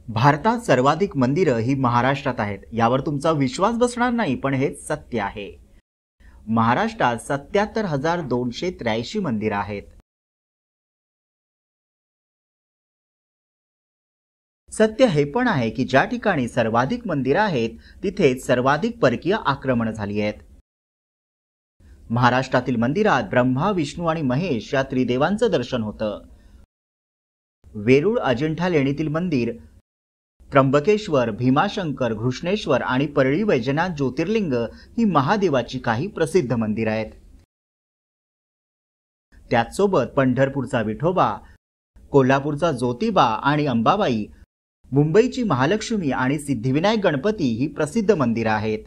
भारतात सर्वाधिक मंदिरं ही महाराष्ट्रात आहेत। यावर तुमचा विश्वास बसणार नाही, पण हे सत्य आहे। महाराष्ट्रात 77,283 मंदिरं आहेत। सत्य हे पण आहे की ज्या ठिकाणी सर्वाधिक मंदिरं आहेत तिथेच सर्वाधिक परकीय आक्रमण झाली आहेत। महाराष्ट्रातील मंदिरात ब्रह्मा, विष्णू आणि महेश या त्रिदेवांचं दर्शन होतं। वेरूळ अजिंठा लेणीतील मंदिर, त्र्यंबकेश्वर, भीमाशंकर, घृष्णेश्वर आणि परळी वैजनाथ ज्योतिर्लिंग ही महादेवाची काही प्रसिद्ध मंदिरं आहेत। त्याचसोबत पंढरपूरचा विठोबा, कोल्हापूरचा ज्योतिबा आणि अंबाबाई, मुंबईची महालक्ष्मी आणि सिद्धिविनायक गणपती ही प्रसिद्ध मंदिरं आहेत।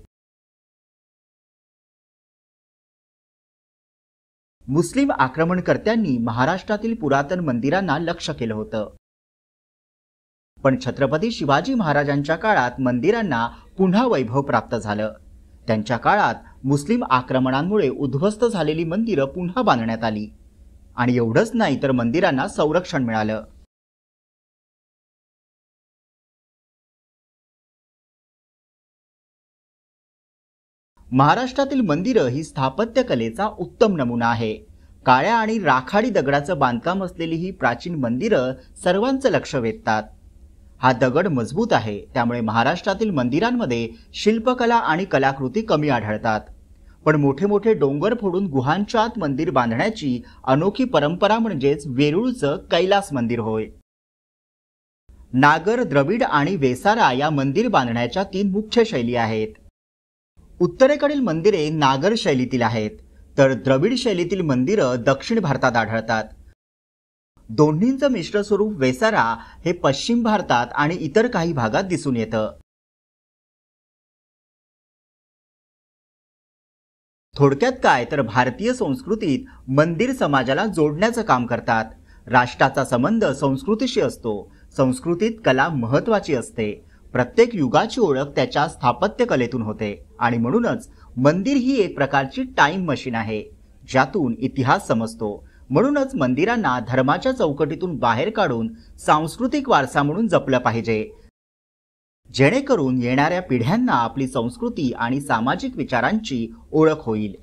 मुस्लिम आक्रमणकर्त्यांनी महाराष्ट्रातील पुरातन मंदिरांना लक्ष्य केलं होतं, पण छत्रपती शिवाजी महाराजांच्या काळात मंदिरांना पुन्हा वैभव प्राप्त झालं। त्यांच्या काळात मुस्लिम आक्रमणांमुळे उद्ध्वस्त झालेली मंदिरं पुन्हा बांधण्यात आली आणि एवढंच नाही तर मंदिरांना संरक्षण मिळालं। महाराष्ट्रातील मंदिरं ही स्थापत्य कलेचा उत्तम नमुना आहे। काळ्या आणि राखाडी दगडाचं बांधकाम असलेली ही प्राचीन मंदिरं सर्वांचं लक्ष वेधतात। हा दगड मजबूत आहे, त्यामुळे महाराष्ट्रातील मंदिरांमध्ये शिल्पकला आणि कलाकृती कमी आढळतात। पण मोठे मोठे डोंगर फोडून गुहांच्या आत मंदिर बांधण्याची अनोखी परंपरा म्हणजेच वेरूळचं कैलास मंदिर होय। नागर, द्रविड आणि वेसारा या मंदिर बांधण्याच्या 3 मुख्य शैली आहेत। उत्तरेकडील मंदिरे नागर शैलीतील आहेत, तर द्रविड शैलीतील मंदिरं दक्षिण भारतात आढळतात। दोन्हींचं मिश्र स्वरूप वेसारा हे पश्चिम भारतात आणि इतर काही भागात दिसून येतं। थोडक्यात काय तर भारतीय संस्कृतीत मंदिर समाजाला जोडण्याचं काम करतात। राष्ट्राचा संबंध संस्कृतीशी असतो। संस्कृतीत कला महत्त्वाची असते। प्रत्येक युगाची ओळख त्याच्या स्थापत्य कलेतून होते आणि म्हणूनच मंदिर ही एक प्रकारची टाइम मशीन आहे, ज्यातून इतिहास समजतो। म्हणूनच मंदिरांना धर्माच्या चौकटीतून बाहेर काढून सांस्कृतिक वारसा म्हणून जपलं पाहिजे, जेणेकरून येणाऱ्या पिढ्यांना आपली संस्कृती आणि सामाजिक विचारांची ओळख होईल।